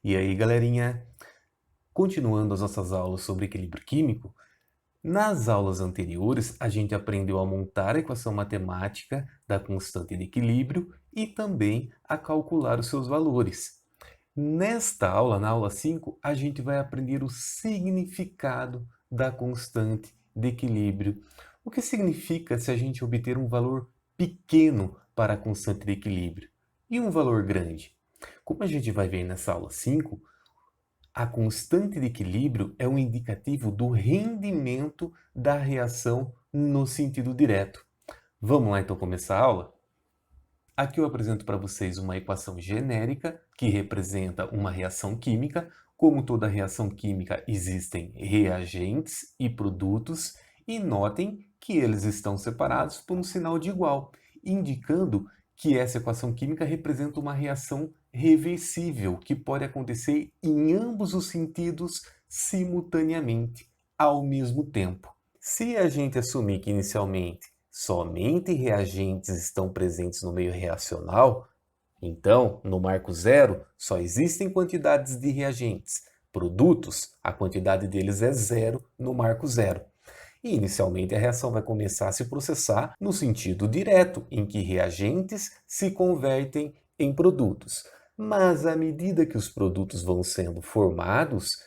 E aí, galerinha? Continuando as nossas aulas sobre equilíbrio químico, nas aulas anteriores a gente aprendeu a montar a equação matemática da constante de equilíbrio e também a calcular os seus valores. Nesta aula, na aula 5, a gente vai aprender o significado da constante de equilíbrio. O que significa se a gente obter um valor pequeno para a constante de equilíbrio e um valor grande? Como a gente vai ver nessa aula 5, a constante de equilíbrio é um indicativo do rendimento da reação no sentido direto. Vamos lá então começar a aula? Aqui eu apresento para vocês uma equação genérica que representa uma reação química. Como toda reação química, existem reagentes e produtos, e notem que eles estão separados por um sinal de igual, indicando que essa equação química representa uma reação reversível, que pode acontecer em ambos os sentidos simultaneamente, ao mesmo tempo. Se a gente assumir que inicialmente somente reagentes estão presentes no meio reacional, então, no marco zero, só existem quantidades de reagentes. Produtos, a quantidade deles é zero no marco zero. E inicialmente a reação vai começar a se processar no sentido direto, em que reagentes se convertem em produtos. Mas à medida que os produtos vão sendo formados,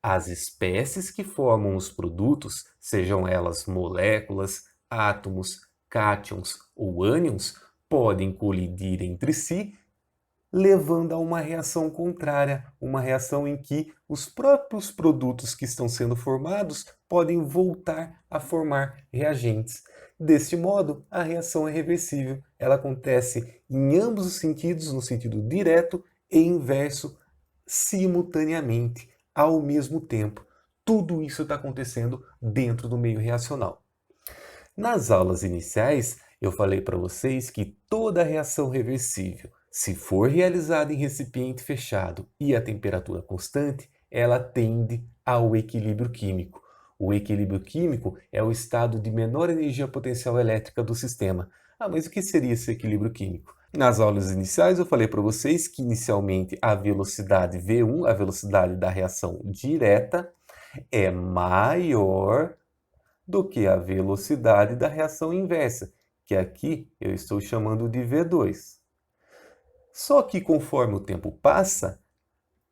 as espécies que formam os produtos, sejam elas moléculas, átomos, cátions ou ânions, podem colidir entre si, levando a uma reação contrária, uma reação em que os próprios produtos que estão sendo formados podem voltar a formar reagentes. Deste modo, a reação é reversível. Ela acontece em ambos os sentidos, no sentido direto e inverso, simultaneamente, ao mesmo tempo. Tudo isso está acontecendo dentro do meio reacional. Nas aulas iniciais, eu falei para vocês que toda reação reversível, se for realizada em recipiente fechado e a temperatura constante, ela tende ao equilíbrio químico. O equilíbrio químico é o estado de menor energia potencial elétrica do sistema. Ah, mas o que seria esse equilíbrio químico? Nas aulas iniciais, eu falei para vocês que inicialmente a velocidade V1, a velocidade da reação direta, é maior do que a velocidade da reação inversa, que aqui eu estou chamando de V2. Só que conforme o tempo passa,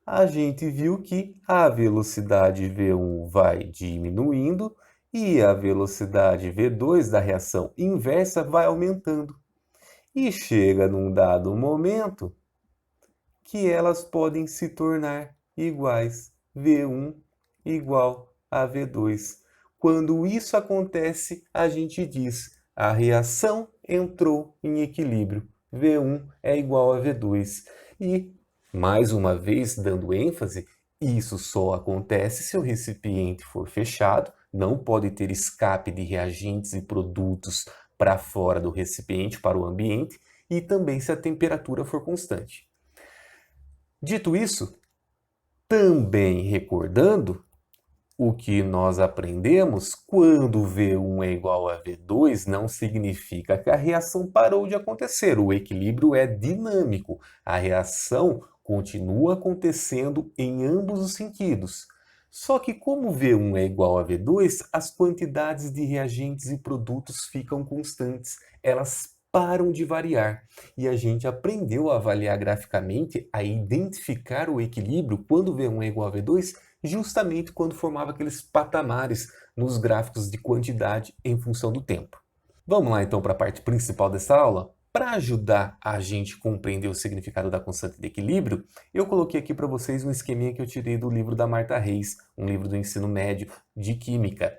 a gente viu que a velocidade V1 vai diminuindo e a velocidade V2 da reação inversa vai aumentando. E chega num dado momento que elas podem se tornar iguais, V1 igual a V2. Quando isso acontece, a gente diz: a reação entrou em equilíbrio, V1 é igual a V2. E, mais uma vez, dando ênfase, isso só acontece se o recipiente for fechado, não pode ter escape de reagentes e produtos para fora do recipiente, para o ambiente, e também se a temperatura for constante. Dito isso, também recordando o que nós aprendemos, quando V1 é igual a V2, não significa que a reação parou de acontecer. O equilíbrio é dinâmico. A reação continua acontecendo em ambos os sentidos. Só que como V1 é igual a V2, as quantidades de reagentes e produtos ficam constantes. Elas param de variar. E a gente aprendeu a avaliar graficamente, a identificar o equilíbrio quando V1 é igual a V2, justamente quando formava aqueles patamares nos gráficos de quantidade em função do tempo. Vamos lá então para a parte principal dessa aula? Para ajudar a gente a compreender o significado da constante de equilíbrio, eu coloquei aqui para vocês um esqueminha que eu tirei do livro da Marta Reis, um livro do ensino médio de Química.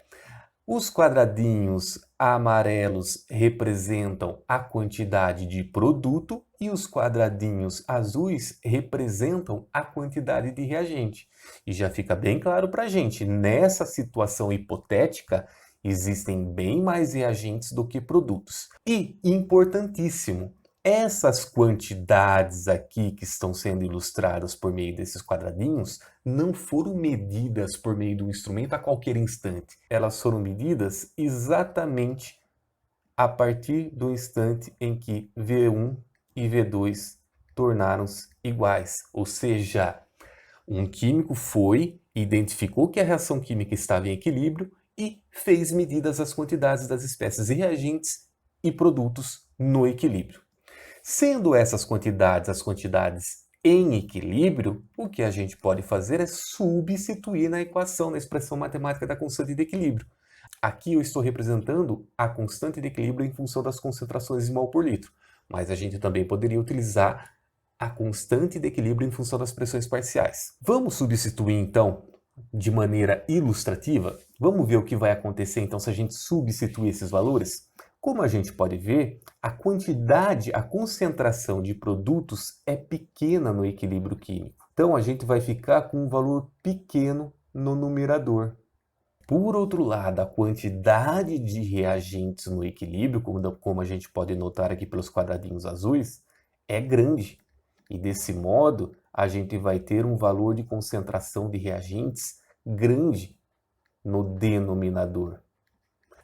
Os quadradinhos amarelos representam a quantidade de produto e os quadradinhos azuis representam a quantidade de reagente. E já fica bem claro para a gente, nessa situação hipotética, existem bem mais reagentes do que produtos. E, importantíssimo, essas quantidades aqui que estão sendo ilustradas por meio desses quadradinhos não foram medidas por meio do instrumento a qualquer instante. Elas foram medidas exatamente a partir do instante em que V1 e V2 tornaram-se iguais. Ou seja, Um químico foi, identificou que a reação química estava em equilíbrio e fez medidas das quantidades das espécies reagentes e produtos no equilíbrio. Sendo essas quantidades as quantidades em equilíbrio, o que a gente pode fazer é substituir na equação, na expressão matemática da constante de equilíbrio. Aqui eu estou representando a constante de equilíbrio em função das concentrações em mol por litro, mas a gente também poderia utilizar a constante de equilíbrio em função das pressões parciais. Vamos substituir então de maneira ilustrativa? Vamos ver o que vai acontecer então se a gente substituir esses valores? Como a gente pode ver, a quantidade, a concentração de produtos é pequena no equilíbrio químico. Então a gente vai ficar com um valor pequeno no numerador. Por outro lado, a quantidade de reagentes no equilíbrio, como a gente pode notar aqui pelos quadradinhos azuis, é grande. E desse modo, a gente vai ter um valor de concentração de reagentes grande no denominador.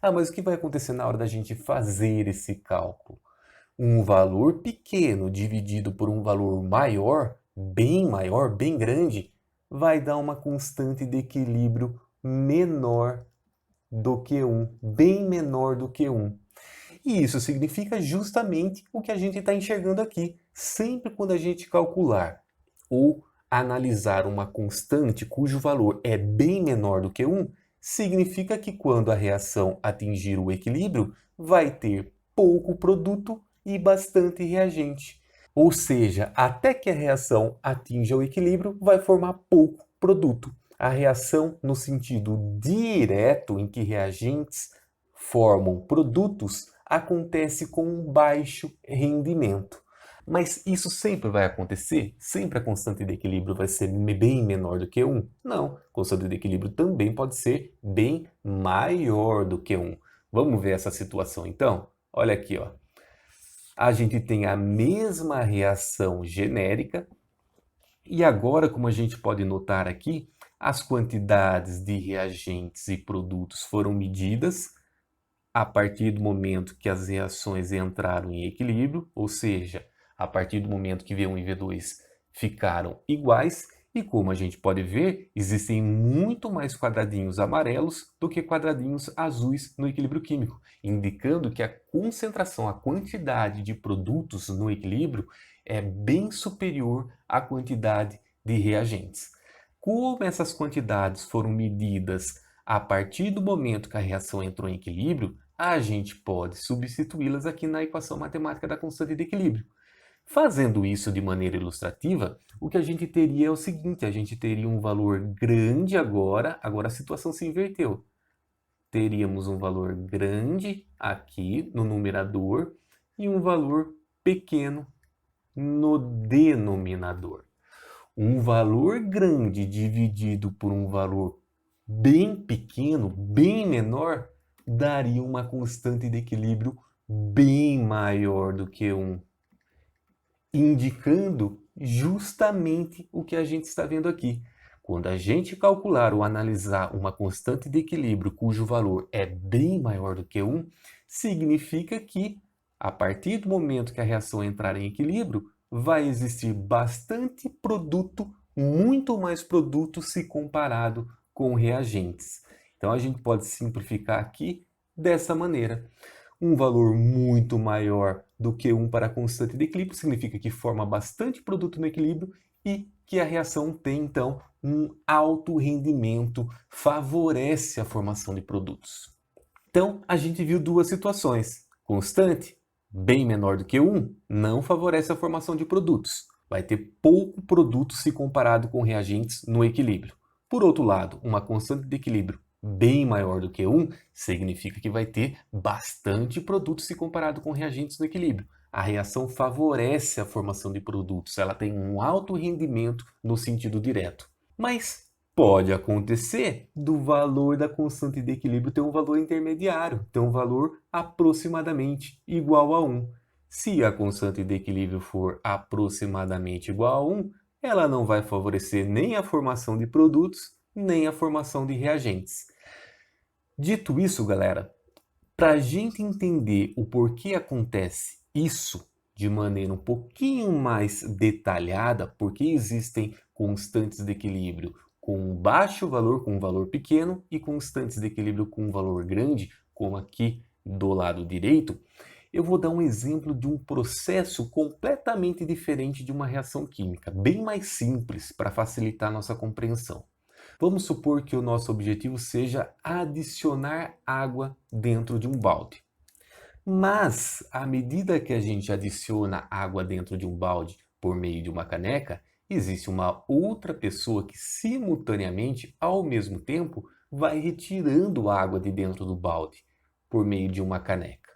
Ah, mas o que vai acontecer na hora da gente fazer esse cálculo? Um valor pequeno dividido por um valor maior, bem grande, vai dar uma constante de equilíbrio menor do que 1, bem menor do que 1. E isso significa justamente o que a gente está enxergando aqui. Sempre quando a gente calcular ou analisar uma constante cujo valor é bem menor do que 1, significa que quando a reação atingir o equilíbrio, vai ter pouco produto e bastante reagente. Ou seja, até que a reação atinja o equilíbrio, vai formar pouco produto. A reação no sentido direto em que reagentes formam produtos acontece com um baixo rendimento. Mas isso sempre vai acontecer? Sempre a constante de equilíbrio vai ser bem menor do que 1? Não, a constante de equilíbrio também pode ser bem maior do que 1. Vamos ver essa situação então? Olha aqui, ó. A gente tem a mesma reação genérica e agora, como a gente pode notar aqui, as quantidades de reagentes e produtos foram medidas a partir do momento que as reações entraram em equilíbrio, ou seja, a partir do momento que V1 e V2 ficaram iguais, e como a gente pode ver, existem muito mais quadradinhos amarelos do que quadradinhos azuis no equilíbrio químico, indicando que a concentração, a quantidade de produtos no equilíbrio é bem superior à quantidade de reagentes. Como essas quantidades foram medidas a partir do momento que a reação entrou em equilíbrio, a gente pode substituí-las aqui na equação matemática da constante de equilíbrio. Fazendo isso de maneira ilustrativa, o que a gente teria é o seguinte, a gente teria um valor grande agora a situação se inverteu. Teríamos um valor grande aqui no numerador e um valor pequeno no denominador. Um valor grande dividido por um valor bem pequeno, bem menor, daria uma constante de equilíbrio bem maior do que 1, indicando justamente o que a gente está vendo aqui. Quando a gente calcular ou analisar uma constante de equilíbrio cujo valor é bem maior do que 1, significa que, a partir do momento que a reação entrar em equilíbrio, vai existir bastante produto, muito mais produto se comparado com reagentes. Então a gente pode simplificar aqui dessa maneira. Um valor muito maior do que 1 para a constante de equilíbrio significa que forma bastante produto no equilíbrio e que a reação tem, então, um alto rendimento, favorece a formação de produtos. Então, a gente viu duas situações. Constante, bem menor do que 1, não favorece a formação de produtos. Vai ter pouco produto se comparado com reagentes no equilíbrio. Por outro lado, uma constante de equilíbrio bem maior do que 1 significa que vai ter bastante produto se comparado com reagentes no equilíbrio. A reação favorece a formação de produtos, ela tem um alto rendimento no sentido direto. Mas pode acontecer do valor da constante de equilíbrio ter um valor intermediário, ter um valor aproximadamente igual a 1. Se a constante de equilíbrio for aproximadamente igual a 1, ela não vai favorecer nem a formação de produtos, nem a formação de reagentes. Dito isso, galera, para a gente entender o porquê acontece isso, de maneira um pouquinho mais detalhada, porque existem constantes de equilíbrio com baixo valor, com um valor pequeno, e constantes de equilíbrio com um valor grande, como aqui do lado direito, eu vou dar um exemplo de um processo completamente diferente de uma reação química, bem mais simples para facilitar a nossa compreensão. Vamos supor que o nosso objetivo seja adicionar água dentro de um balde. Mas, à medida que a gente adiciona água dentro de um balde por meio de uma caneca, existe uma outra pessoa que simultaneamente, ao mesmo tempo, vai retirando água de dentro do balde por meio de uma caneca.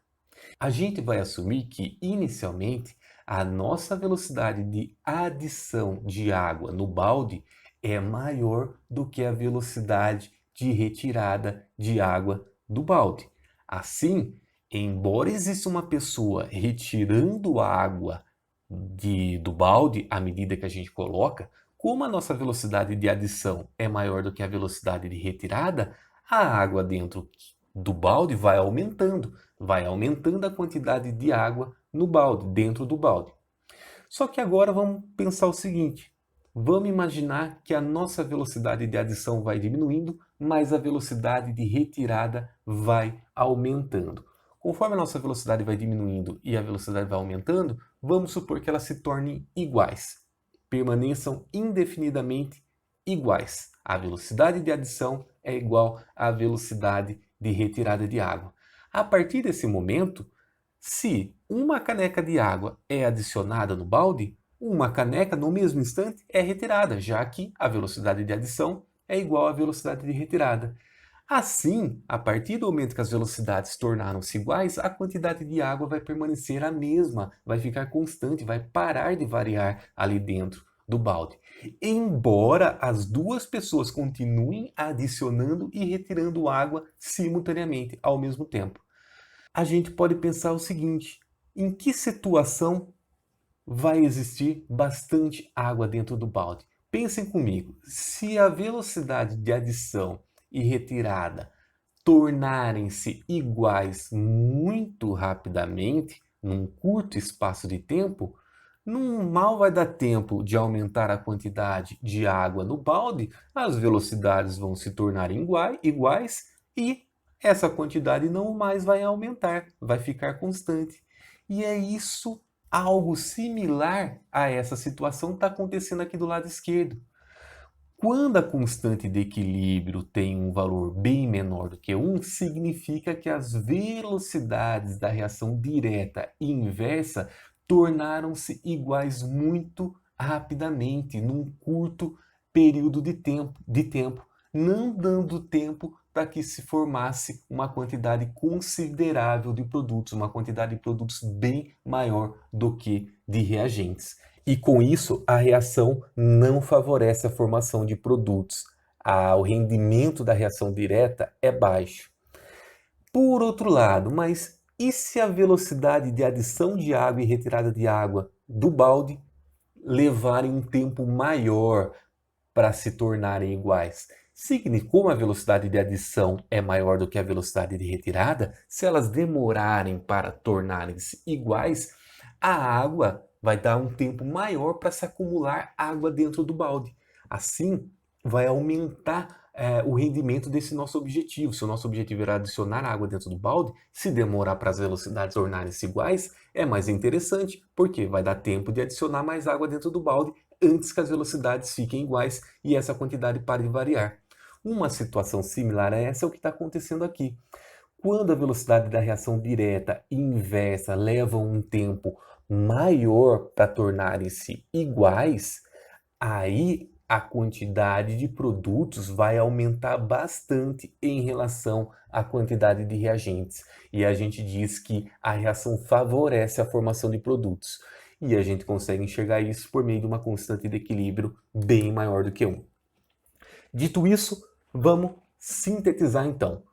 A gente vai assumir que, inicialmente, a nossa velocidade de adição de água no balde é maior do que a velocidade de retirada de água do balde. Assim, embora exista uma pessoa retirando a água do balde à medida que a gente coloca, como a nossa velocidade de adição é maior do que a velocidade de retirada, a água dentro do balde vai aumentando a quantidade de água no balde, dentro do balde. Só que agora vamos pensar o seguinte: vamos imaginar que a nossa velocidade de adição vai diminuindo, mas a velocidade de retirada vai aumentando. Conforme a nossa velocidade vai diminuindo e a velocidade vai aumentando, vamos supor que elas se tornem iguais, permaneçam indefinidamente iguais. A velocidade de adição é igual à velocidade de retirada de água. A partir desse momento, se uma caneca de água é adicionada no balde, uma caneca no mesmo instante é retirada, já que a velocidade de adição é igual à velocidade de retirada. Assim, a partir do momento que as velocidades tornaram-se iguais, a quantidade de água vai permanecer a mesma, vai ficar constante, vai parar de variar ali dentro do balde. Embora as duas pessoas continuem adicionando e retirando água simultaneamente, ao mesmo tempo. A gente pode pensar o seguinte: em que situação vai existir bastante água dentro do balde? Pensem comigo, se a velocidade de adição e retirada tornarem-se iguais muito rapidamente, num curto espaço de tempo, não mal vai dar tempo de aumentar a quantidade de água no balde, as velocidades vão se tornar iguais e essa quantidade não mais vai aumentar, vai ficar constante. E é isso, algo similar a essa situação está acontecendo aqui do lado esquerdo. Quando a constante de equilíbrio tem um valor bem menor do que 1, significa que as velocidades da reação direta e inversa tornaram-se iguais muito rapidamente, num curto período de tempo, não dando tempo para que se formasse uma quantidade considerável de produtos, uma quantidade de produtos bem maior do que de reagentes. E com isso, a reação não favorece a formação de produtos. O rendimento da reação direta é baixo. Por outro lado, mas e se a velocidade de adição de água e retirada de água do balde levarem um tempo maior para se tornarem iguais? Como a velocidade de adição é maior do que a velocidade de retirada, se elas demorarem para tornarem-se iguais, a água vai dar um tempo maior para se acumular água dentro do balde. Assim, vai aumentar o rendimento desse nosso objetivo. Se o nosso objetivo era adicionar água dentro do balde, se demorar para as velocidades tornarem-se iguais, é mais interessante, porque vai dar tempo de adicionar mais água dentro do balde antes que as velocidades fiquem iguais e essa quantidade pare de variar. Uma situação similar a essa é o que está acontecendo aqui. Quando a velocidade da reação direta e inversa levam um tempo maior para tornarem-se iguais, aí a quantidade de produtos vai aumentar bastante em relação à quantidade de reagentes. E a gente diz que a reação favorece a formação de produtos. E a gente consegue enxergar isso por meio de uma constante de equilíbrio bem maior do que 1. Dito isso, vamos sintetizar então.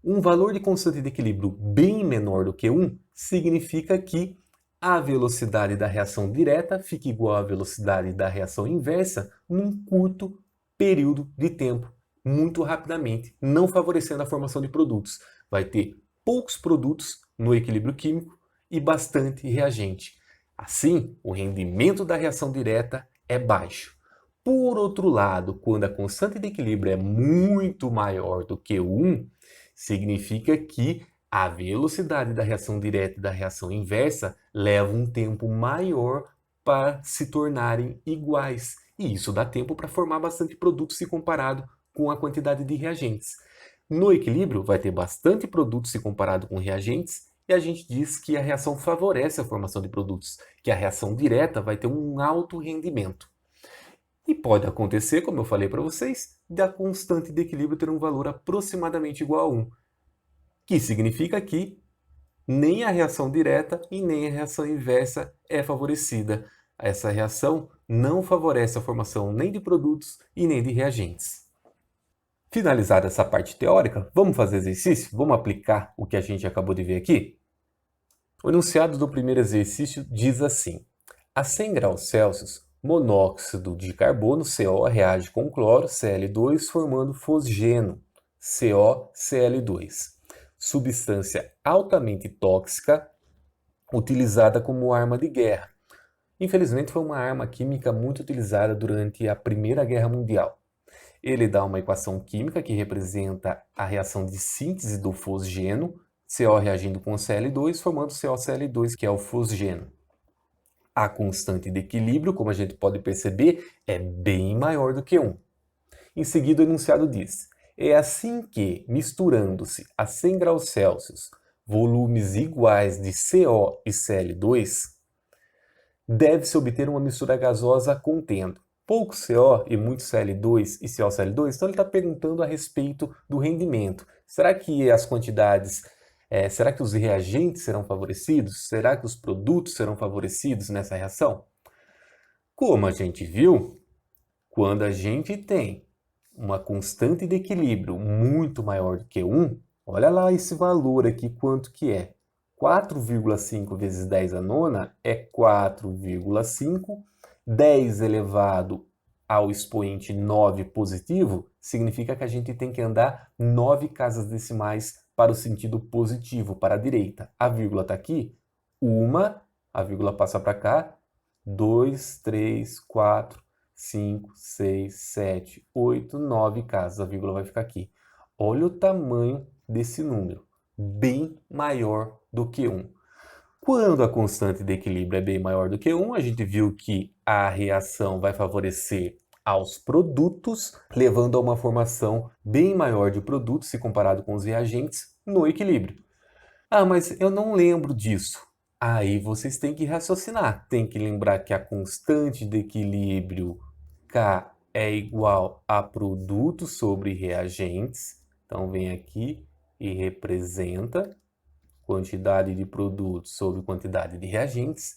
Um valor de constante de equilíbrio bem menor do que 1 significa que a velocidade da reação direta fica igual à velocidade da reação inversa num curto período de tempo, muito rapidamente, não favorecendo a formação de produtos. Vai ter poucos produtos no equilíbrio químico e bastante reagente. Assim, o rendimento da reação direta é baixo. Por outro lado, quando a constante de equilíbrio é muito maior do que 1, significa que a velocidade da reação direta e da reação inversa leva um tempo maior para se tornarem iguais. E isso dá tempo para formar bastante produto se comparado com a quantidade de reagentes. No equilíbrio, vai ter bastante produto se comparado com reagentes, e a gente diz que a reação favorece a formação de produtos, que a reação direta vai ter um alto rendimento. E pode acontecer, como eu falei para vocês, da constante de equilíbrio ter um valor aproximadamente igual a 1, que significa que nem a reação direta e nem a reação inversa é favorecida. Essa reação não favorece a formação nem de produtos e nem de reagentes. Finalizada essa parte teórica, vamos fazer exercício? Vamos aplicar o que a gente acabou de ver aqui? O enunciado do primeiro exercício diz assim: a 100 graus Celsius, monóxido de carbono, CO, reage com cloro, Cl2, formando fosgeno, CoCl2, substância altamente tóxica utilizada como arma de guerra. Infelizmente, foi uma arma química muito utilizada durante a Primeira Guerra Mundial. Ele dá uma equação química que representa a reação de síntese do fosgeno, CO reagindo com Cl2, formando CoCl2, que é o fosgeno. A constante de equilíbrio, como a gente pode perceber, é bem maior do que 1. Em seguida, o enunciado diz: é assim que, misturando-se a 100 graus Celsius, volumes iguais de CO e Cl2, deve-se obter uma mistura gasosa contendo pouco CO e muito Cl2 e CoCl2. Então ele está perguntando a respeito do rendimento. Será que as quantidades, será que os reagentes serão favorecidos? Será que os produtos serão favorecidos nessa reação? Como a gente viu, quando a gente tem uma constante de equilíbrio muito maior do que 1, olha lá esse valor aqui, quanto que é? 4,5 vezes 10 a nona é 4,5. 10 elevado ao expoente 9 positivo significa que a gente tem que andar 9 casas decimais para o sentido positivo, para a direita. A vírgula está aqui, uma, a vírgula passa para cá, 2, 3, 4, 5, 6, 7, 8, 9 casas. A vírgula vai ficar aqui. Olha o tamanho desse número, bem maior do que 1. Quando a constante de equilíbrio é bem maior do que 1, a gente viu que a reação vai favorecer aos produtos, levando a uma formação bem maior de produtos se comparado com os reagentes no equilíbrio. Ah, mas eu não lembro disso. Aí vocês têm que raciocinar. Tem que lembrar que a constante de equilíbrio K é igual a produto sobre reagentes. Então vem aqui e representa quantidade de produtos sobre quantidade de reagentes.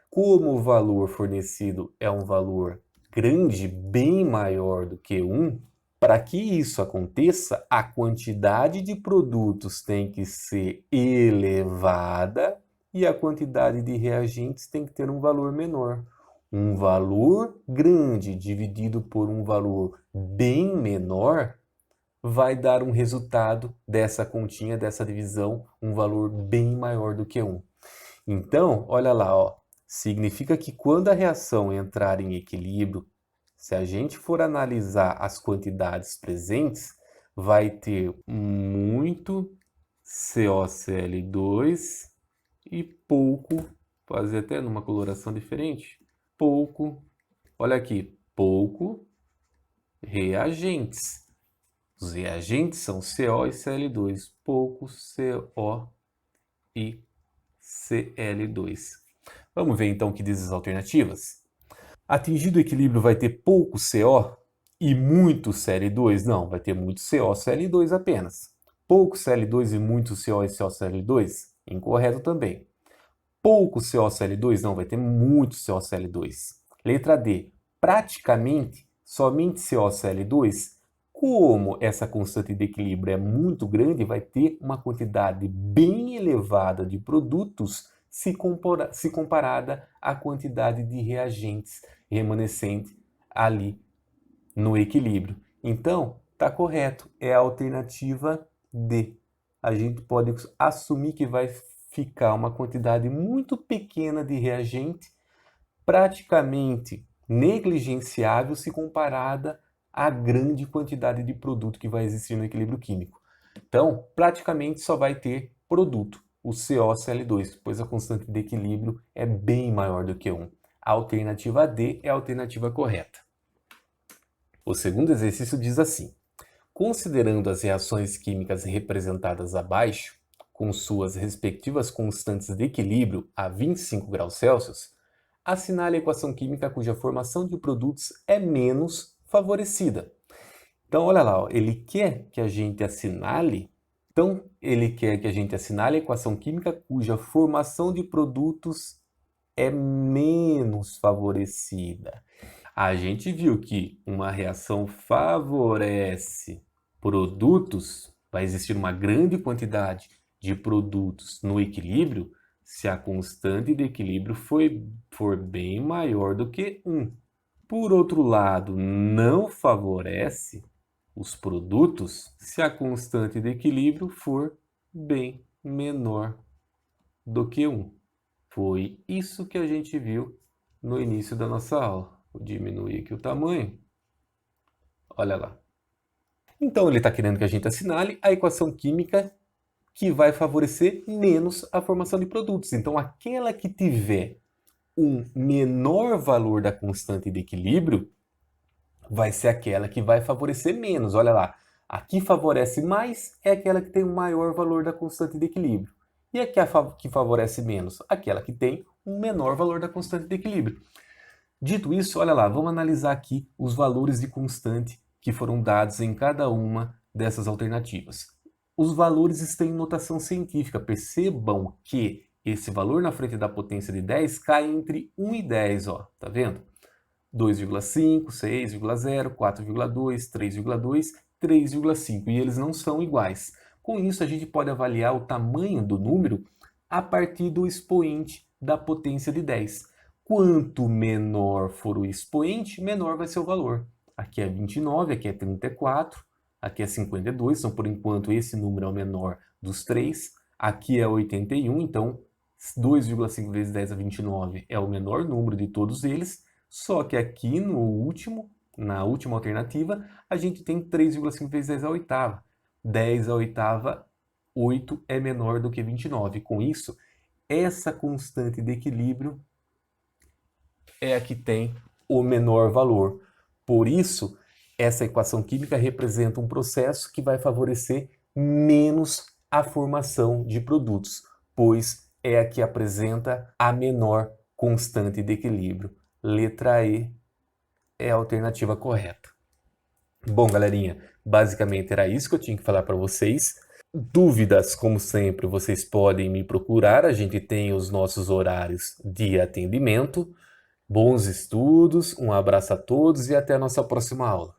Como o valor fornecido é um valor grande, bem maior do que 1, para que isso aconteça, a quantidade de produtos tem que ser elevada e a quantidade de reagentes tem que ter um valor menor. Um valor grande dividido por um valor bem menor vai dar um resultado dessa continha, dessa divisão, um valor bem maior do que 1. Então, olha lá, ó, significa que quando a reação entrar em equilíbrio, se a gente for analisar as quantidades presentes, vai ter muito CoCl2 e pouco, fazer até numa coloração diferente, pouco, olha aqui, pouco reagentes. Os reagentes são CO e Cl2, pouco CO e Cl2. Vamos ver então o que diz as alternativas? Atingido o equilíbrio vai ter pouco CO e muito Cl2? Não, vai ter muito CO, Cl2 apenas. Pouco Cl2 e muito CO e CoCl2? Incorreto também. Pouco CoCl2? Não, vai ter muito CoCl2. Letra D. Praticamente somente CoCl2. Como essa constante de equilíbrio é muito grande, vai ter uma quantidade bem elevada de produtos se comparada à quantidade de reagentes remanescente ali no equilíbrio. Então, está correto, é a alternativa D. A gente pode assumir que vai ficar uma quantidade muito pequena de reagente, praticamente negligenciável se comparada à grande quantidade de produto que vai existir no equilíbrio químico. Então, praticamente só vai ter produto, o CoCl2, pois a constante de equilíbrio é bem maior do que 1. A alternativa D é a alternativa correta. O segundo exercício diz assim: considerando as reações químicas representadas abaixo, com suas respectivas constantes de equilíbrio a 25 graus Celsius, assinale a equação química cuja formação de produtos é menos favorecida. Então, olha lá, ó, ele quer que a gente assinale a equação química cuja formação de produtos é menos favorecida. A gente viu que uma reação favorece produtos, vai existir uma grande quantidade de produtos no equilíbrio se a constante de equilíbrio for bem maior do que 1. Por outro lado, não favorece os produtos se a constante de equilíbrio for bem menor do que 1. Foi isso que a gente viu no início da nossa aula. Vou diminuir aqui o tamanho. Olha lá. Então, ele está querendo que a gente assinale a equação química que vai favorecer menos a formação de produtos. Então, aquela que tiver um menor valor da constante de equilíbrio vai ser aquela que vai favorecer menos. Olha lá, a que favorece mais é aquela que tem um maior valor da constante de equilíbrio. E a que favorece menos? Aquela que tem um menor valor da constante de equilíbrio. Dito isso, olha lá, vamos analisar aqui os valores de constante que foram dados em cada uma dessas alternativas. Os valores estão em notação científica. Percebam que esse valor na frente da potência de 10 cai entre 1 e 10, ó, tá vendo? 2,5, 6,0, 4,2, 3,2, 3,5, e eles não são iguais. Com isso, a gente pode avaliar o tamanho do número a partir do expoente da potência de 10. Quanto menor for o expoente, menor vai ser o valor. Aqui é 29, aqui é 34, aqui é 52, então por enquanto esse número é o menor dos três. Aqui é 81, então 2,5 vezes 10 é 29 é o menor número de todos eles. Só que aqui na última alternativa, a gente tem 3,5 vezes 10 à oitava. 10 à oitava, 8 é menor do que 29. Com isso, essa constante de equilíbrio é a que tem o menor valor. Por isso, essa equação química representa um processo que vai favorecer menos a formação de produtos, pois é a que apresenta a menor constante de equilíbrio. Letra E é a alternativa correta. Bom, galerinha, basicamente era isso que eu tinha que falar para vocês. Dúvidas, como sempre, vocês podem me procurar. A gente tem os nossos horários de atendimento. Bons estudos, um abraço a todos e até a nossa próxima aula.